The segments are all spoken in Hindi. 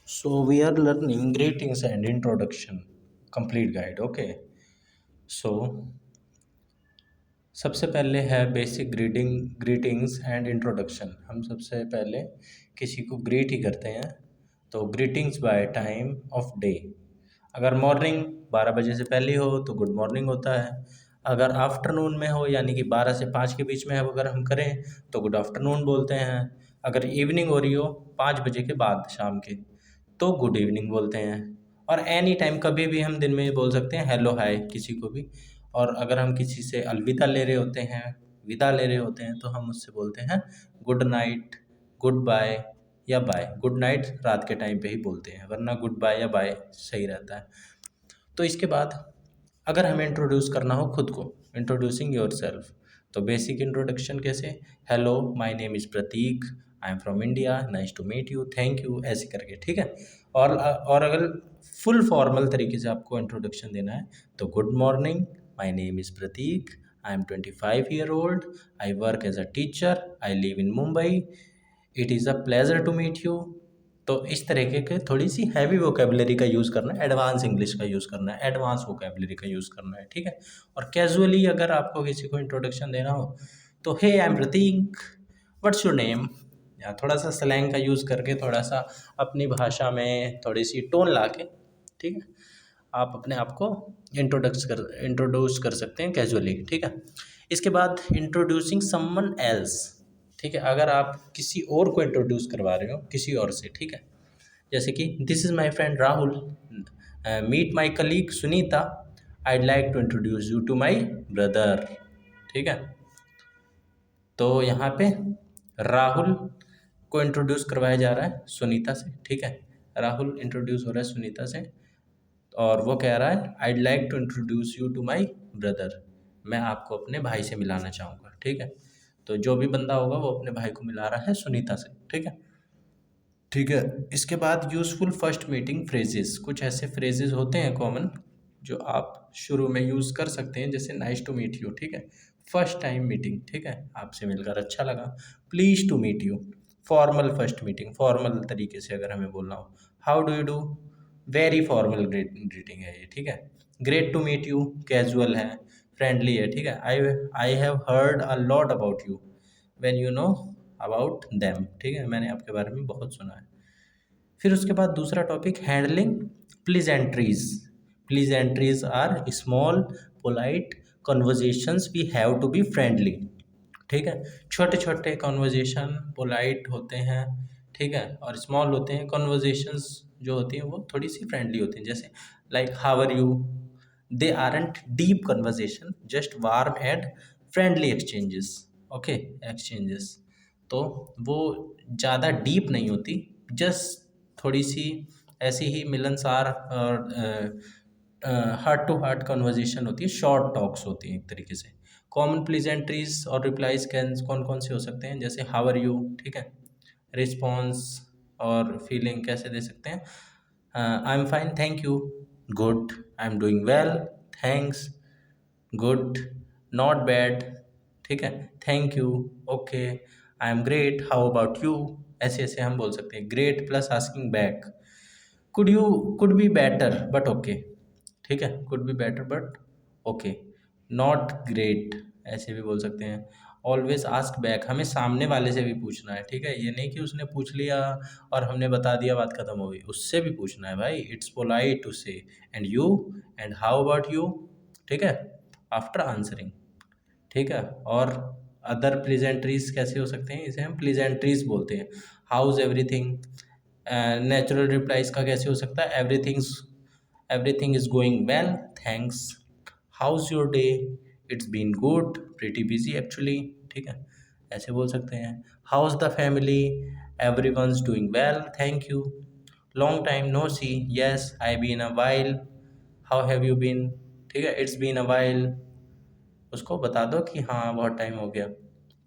So we are learning greetings and introduction, complete guide. Okay. So सबसे पहले है बेसिक ग्रीटिंग्स एंड इंट्रोडक्शन। हम सबसे पहले किसी को ग्रीट ही करते हैं, तो greetings by time of day. अगर मॉर्निंग 12 बजे से पहले हो तो गुड मॉर्निंग होता है। अगर आफ्टरनून में हो यानी कि 12 से 5 के बीच में अगर हम करें तो गुड आफ्टरनून बोलते हैं। अगर इवनिंग हो रही हो 5 बजे के बाद शाम के, तो गुड इवनिंग बोलते हैं। और एनी टाइम कभी भी हम दिन में बोल सकते हैं हेलो हाय किसी को भी। और अगर हम किसी से अलविदा ले रहे होते हैं, विदा ले रहे होते हैं, तो हम उससे बोलते हैं गुड नाइट, गुड बाय या बाय। गुड नाइट रात के टाइम पे ही बोलते हैं, वरना गुड बाय या बाय सही रहता है। तो इसके बाद अगर हमें इंट्रोड्यूस करना हो खुद को, इंट्रोड्यूसिंग योर सेल्फ, तो बेसिक इंट्रोडक्शन कैसे, hello my name is Prateek, I am from India, nice to meet you, thank you, ऐसे करके, ठीक है। और अगर फुल फॉर्मल तरीके से आपको इंट्रोडक्शन देना है तो good morning, my name is Prateek, I am 25 year old, I work as a teacher, I live in Mumbai, it is a pleasure to meet you. तो इस तरीके के थोड़ी सी हैवी वोकेबलरी का यूज़ करना है, एडवांस इंग्लिश का यूज़ करना है, एडवांस वोकेबलरी का यूज़ करना है, ठीक है। और कैजुअली अगर आपको किसी को इंट्रोडक्शन देना हो तो hey I am Pratik, what's your name, या थोड़ा सा स्लैंग का यूज़ करके, थोड़ा सा अपनी भाषा में थोड़ी सी टोन ला के, ठीक है, आप अपने आप को इंट्रोड्यूस कर सकते हैं कैजुअली, ठीक है। इसके बाद इंट्रोड्यूसिंग समवन एल्स, ठीक है। अगर आप किसी और को इंट्रोड्यूस करवा रहे हो किसी और से, ठीक है, जैसे कि this is my friend Rahul, meet my colleague Sunita, I'd like to introduce you to my brother, ठीक है। तो यहाँ पे राहुल को इंट्रोड्यूस करवाया जा रहा है सुनीता से, ठीक है। राहुल इंट्रोड्यूस हो रहा है सुनीता से, और वो कह रहा है I'd like to introduce you to my brother, मैं आपको अपने भाई से मिलाना चाहूँगा, ठीक है। तो जो भी बंदा होगा वो अपने भाई को मिला रहा है सुनीता से, ठीक है। ठीक है। इसके बाद यूज़फुल फर्स्ट मीटिंग फ्रेजेस, कुछ ऐसे फ्रेजेस होते हैं कॉमन जो आप शुरू में यूज़ कर सकते हैं, जैसे नाइस टू मीट यू, ठीक है, फर्स्ट टाइम मीटिंग, ठीक है, आपसे मिलकर अच्छा लगा। Please to meet you, formal first meeting, formal तरीके से अगर हमें बोलना हो। How do you do, very formal greeting है ये, ठीक है। Great to meet you, casual है, फ्रेंडली है, ठीक है। I have heard a lot about you, when you know about them, ठीक है, मैंने आपके बारे में बहुत सुना है। फिर उसके बाद दूसरा topic handling pleasantries. Pleasantries are small polite conversations we have to be friendly, ठीक है। छोटे छोटे कॉन्वर्जेशन पोलाइट होते हैं, ठीक है, और स्मॉल होते हैं। कॉन्वर्जेशंस जो होती हैं वो थोड़ी सी फ्रेंडली होती हैं, जैसे like how are you, they aren't deep conversation, just warm and friendly exchanges, okay, exchanges. तो वो ज़्यादा डीप नहीं होती, जस्ट थोड़ी सी ऐसी ही मिलनसार और हार्ट टू हार्ट कन्वर्जेशन होती है, शॉर्ट टॉक्स होती हैं एक तरीके से। कॉमन प्लीजेंट्रीज और रिप्लाईज कैन कौन कौन से हो सकते हैं, जैसे हाउ आर यू, ठीक है। रिस्पॉन्स और फीलिंग कैसे दे सकते हैं, आई am fine, thank you, good, I am doing well, thanks, good, not bad, ठीक है, thank you, okay, I am great, how about you, ऐसे ऐसे हम बोल सकते हैं। Great plus asking back, could you, could be better but okay, ठीक है, could be better but okay, not great, ऐसे भी बोल सकते हैं। ऑलवेज आस्क बैक, हमें सामने वाले से भी पूछना है, ठीक है, ये नहीं कि उसने पूछ लिया और हमने बता दिया बात खत्म हो गई, उससे भी पूछना है भाई। इट्स पोलाइट टू से and you and how about you, ठीक है, आफ्टर आंसरिंग, ठीक है। और अदर प्लीजेंट्रीज कैसे हो सकते हैं, इसे हम प्लीजेंट्रीज बोलते हैं। हाउज एवरीथिंग, नेचुरल रिप्लाईज का कैसे हो सकता है, everything is going well, thanks, how's your day, it's been good, pretty busy actually, ठीक है, ऐसे बोल सकते हैं। How's the family, everyone's doing well, thank you, long time no see, yes I been a while, how have you been, ठीक है, इट्स बीन अ वाइल, उसको बता दो कि हाँ बहुत टाइम हो गया,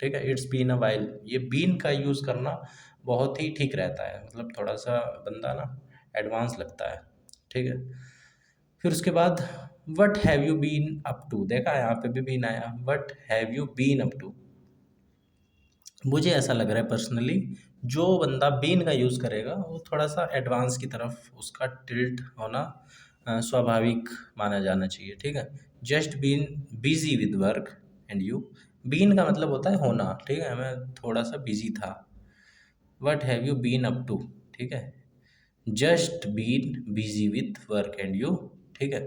ठीक है, इट्स बीन अ वाइल। ये बीन का यूज़ करना बहुत ही ठीक रहता है, मतलब थोड़ा सा बंदा ना एडवांस लगता है, ठीक है। फिर उसके बाद what have you been up to, देखा यहाँ पे भी बीन आया, what have you been up to, मुझे ऐसा लग रहा है पर्सनली, जो बंदा बीन का यूज़ करेगा वो थोड़ा सा एडवांस की तरफ उसका टिल्ट होना स्वाभाविक माना जाना चाहिए, ठीक है। Just been busy with work and you, been का मतलब होता है होना, ठीक है। मैं थोड़ा सा बिजी था, what have you been up to, ठीक है। Just been busy with work and you, ठीक है।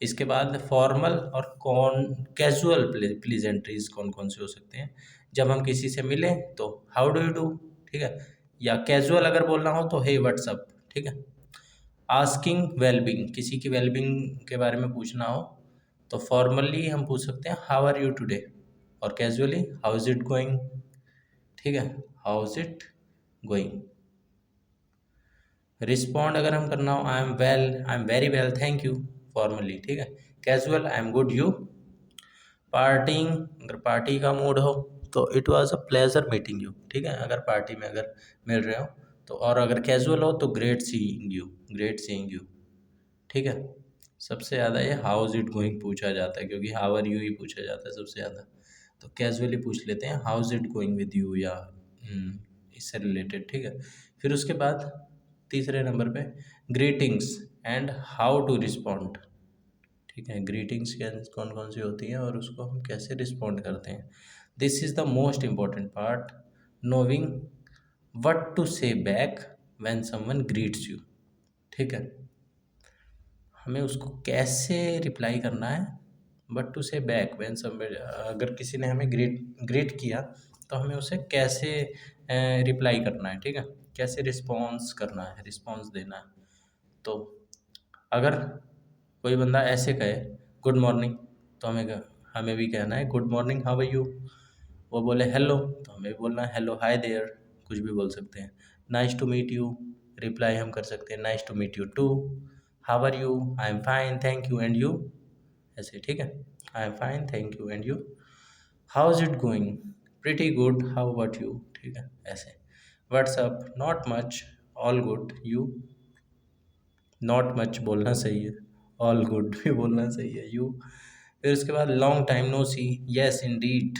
इसके बाद फॉर्मल और कौन कैजुअल प्लीजेंट्रीज कौन कौन से हो सकते हैं। जब हम किसी से मिलें तो हाउ डू यू डू, ठीक है। या कैजुअल अगर बोलना हो तो हे व्हाट्सअप, ठीक है। आस्किंग वेलबींग, किसी की वेलबींग के बारे में पूछना हो तो फॉर्मली हम पूछ सकते हैं हाउ आर यू टुडे, और casually how is it going, ठीक है। How is it going. Respond अगर हम करना हो, I am very well thank you, formally, ठीक है। Casual, I am good you. Parting, अगर पार्टी का मूड हो तो it was a pleasure meeting you, ठीक है। अगर पार्टी में अगर मिल रहे हो तो, और अगर कैजुअल हो तो great seeing you, great seeing you, ठीक है। सबसे ज़्यादा ये हाउ इज़ इट गोइंग पूछा जाता है, क्योंकि हाउ आर यू ही पूछा जाता है सबसे ज़्यादा। तो कैजुअली पूछ लेते हैं how is it going with you, या इससे रिलेटेड, ठीक है। फिर उसके बाद तीसरे नंबर पे greetings and how to respond, ठीक है। ग्रीटिंग्स क्या कौन कौन सी होती हैं और उसको हम कैसे रिस्पॉन्ड करते हैं। This is the most important part, knowing what to say back when someone greets you, ठीक है। हमें उसको कैसे रिप्लाई करना है, but to say back when someone, अगर किसी ने हमें ग्रीट ग्रीट किया तो हमें उसे कैसे रिप्लाई करना है, ठीक है। कैसे रिस्पॉन्स करना है, रिस्पॉन्स देना है। तो अगर कोई बंदा ऐसे कहे गुड मॉर्निंग, तो हमें भी कहना है good morning how are you. वो बोले हेलो, तो हमें भी बोलना है हेलो हाय देयर, कुछ भी बोल सकते हैं। Nice to meet you, reply हम कर सकते हैं nice to meet you too. How are you, I am fine thank you and you, ऐसे, ठीक है। I am fine thank you and you. How is it going, pretty good how about you, ठीक है, ऐसे। What's up, not much, all good you, not much बोलना सही है, ऑल गुड भी बोलना सही है, यू। फिर उसके बाद long time no see, yes indeed,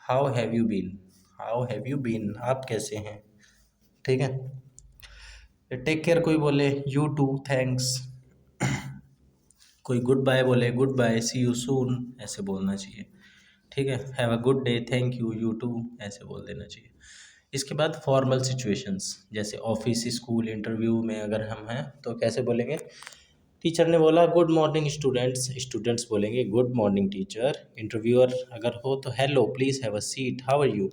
how have you been, how have you been, आप कैसे हैं, ठीक है। टेक केयर कोई बोले यू टू थैंक्स, कोई गुड बाय बोले good bye see you soon, ऐसे बोलना चाहिए, ठीक है। Have a good day thank you you too, ऐसे बोल देना चाहिए। इसके बाद फॉर्मल सिचुएशंस, जैसे ऑफिस स्कूल इंटरव्यू में अगर हम हैं तो कैसे बोलेंगे। टीचर ने बोला गुड मॉर्निंग स्टूडेंट्स, स्टूडेंट्स बोलेंगे गुड मॉर्निंग टीचर। इंटरव्यूअर अगर हो तो hello please have a seat how are you,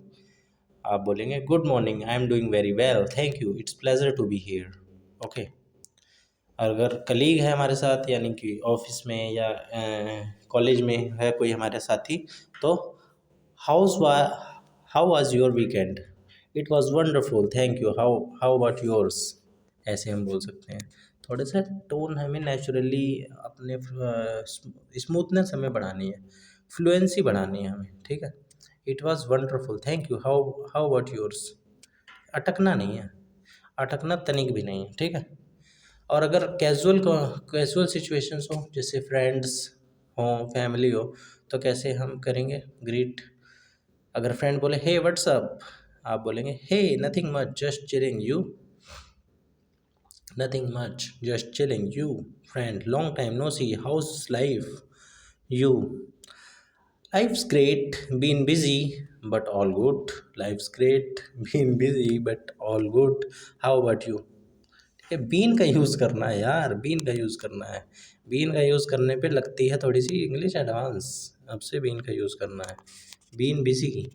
आप बोलेंगे good morning I am doing very well thank you it's pleasure to be here, okay. अगर कलीग है हमारे साथ, यानी कि ऑफिस में या कॉलेज में है कोई हमारे साथी, तो हाउस वा how was your weekend, it was wonderful thank you how how about yours, ऐसे हम बोल सकते हैं। थोड़े से टोन हमें नेचुरली अपने स्मूथनेस हमें बढ़ानी है, फ्लुएंसी बढ़ानी है हमें, ठीक है। It was wonderful thank you how how about yours, अटकना नहीं है, अटकना तनिक भी नहीं है, ठीक है। और अगर कैजुअल सिचुएशंस हो, जैसे फ्रेंड्स हों फैमिली हो, तो कैसे हम करेंगे ग्रीट। अगर फ्रेंड बोले हे व्हाट्सअप, आप बोलेंगे hey nothing much just chilling you, nothing much just chilling you. Friend long time no see how's life you, life's great been busy but all good, life's great been busy but all good, how about you. ये बीन का यूज़ करना है यार, बीन का यूज़ करना है। बीन का यूज़ करने पे लगती है थोड़ी सी इंग्लिश एडवांस, अब से बीन का यूज़ करना है, बीन बिजी की,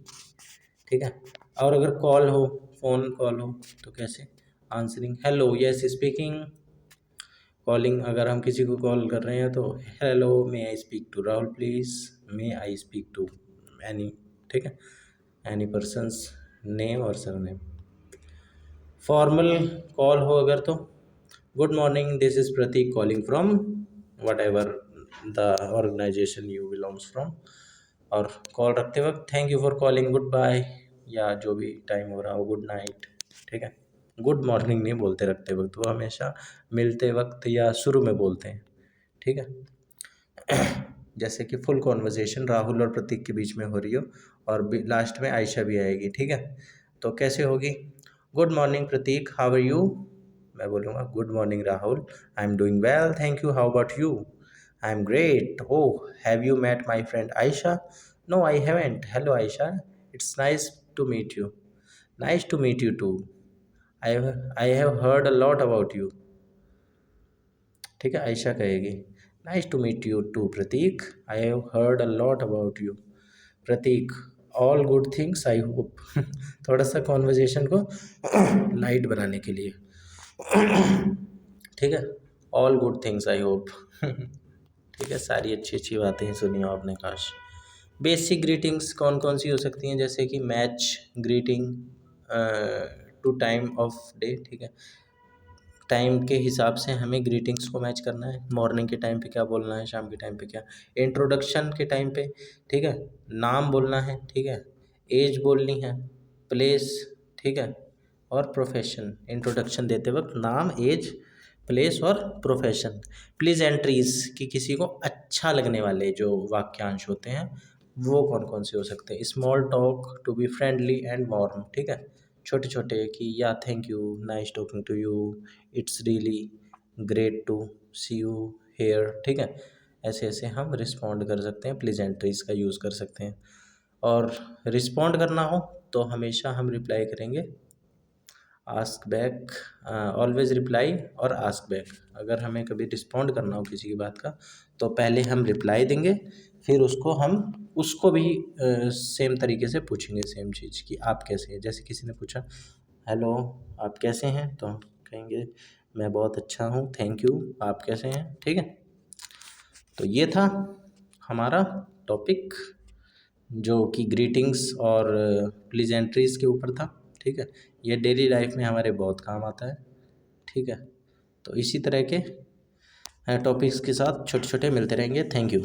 ठीक है। और अगर कॉल हो, फ़ोन कॉल हो, तो कैसे answering hello yes speaking. Calling, अगर हम किसी को कॉल कर रहे हैं तो hello may I speak to Rahul please, may I speak to any, ठीक है, एनी पर्सनस नेम और सरनेम। फॉर्मल कॉल हो अगर तो good morning this is Prateek calling from whatever the organisation you belongs from. और कॉल रखते वक्त thank you for calling good bye, या जो भी टाइम हो रहा हो गुड नाइट, ठीक है। गुड मॉर्निंग नहीं बोलते रखते वक्त, वो हमेशा मिलते वक्त या शुरू में बोलते हैं, ठीक है। जैसे कि फुल कॉन्वर्जेशन राहुल और प्रतीक के बीच में हो रही हो और लास्ट में आयशा भी आएगी, ठीक है। तो कैसे होगी? Good morning Prateek, how are you? मैं बोलूँगा good morning Rahul, I am doing well thank you, how about you? I am great, oh have you met my friend Ayesha? No I haven't, hello Ayesha, it's nice to meet you. Nice to meet you too, I have heard a lot about you. ठीक है, आयशा कहेगी nice to meet you too Prateek, I have heard a lot about you. Prateek, all good things I hope. थोड़ा सा कॉन्वर्जेशन को लाइट बनाने के लिए, ठीक है, all good things I hope. ठीक है, सारी अच्छी अच्छी बातें सुनी हो आपने काश। बेसिक ग्रीटिंग्स कौन कौन सी हो सकती हैं? जैसे कि match greeting to time of day, ठीक है, टाइम के हिसाब से हमें ग्रीटिंग्स को मैच करना है, मॉर्निंग के टाइम पे क्या बोलना है, शाम के टाइम पे क्या, इंट्रोडक्शन के टाइम पे, ठीक है, नाम बोलना है, ठीक है, एज बोलनी है, प्लेस, ठीक है, और प्रोफेशन। इंट्रोडक्शन देते वक्त नाम, एज, प्लेस और प्रोफेशन। प्लीज एंट्रीज कि किसी को अच्छा लगने वाले जो वाक्यांश होते हैं वो कौन कौन से हो सकते हैं? Small talk to be friendly and warm, ठीक है, छोटे छोटे कि या thank you, nice talking to you, it's really great to see you here, ठीक है, ऐसे ऐसे हम रिस्पॉन्ड कर सकते हैं, प्लीजेंट्रीज का यूज़ कर सकते हैं। और रिस्पॉन्ड करना हो तो हमेशा हम रिप्लाई करेंगे आस्क बैक, ऑलवेज रिप्लाई और आस्क बैक। अगर हमें कभी रिस्पॉन्ड करना हो किसी की बात का तो पहले हम रिप्लाई देंगे, फिर उसको भी सेम तरीके से पूछेंगे सेम चीज़ कि आप कैसे हैं। जैसे किसी ने पूछा हेलो आप कैसे हैं, तो हम कहेंगे मैं बहुत अच्छा हूँ थैंक यू, आप कैसे हैं, ठीक है। तो ये था हमारा टॉपिक जो कि ग्रीटिंग्स और प्लीजेंट्रीज़ के ऊपर था, ठीक है। ये डेली लाइफ में हमारे बहुत काम आता है, ठीक है। तो इसी तरह के टॉपिक्स के साथ छोटे छोटे मिलते रहेंगे। Thank you.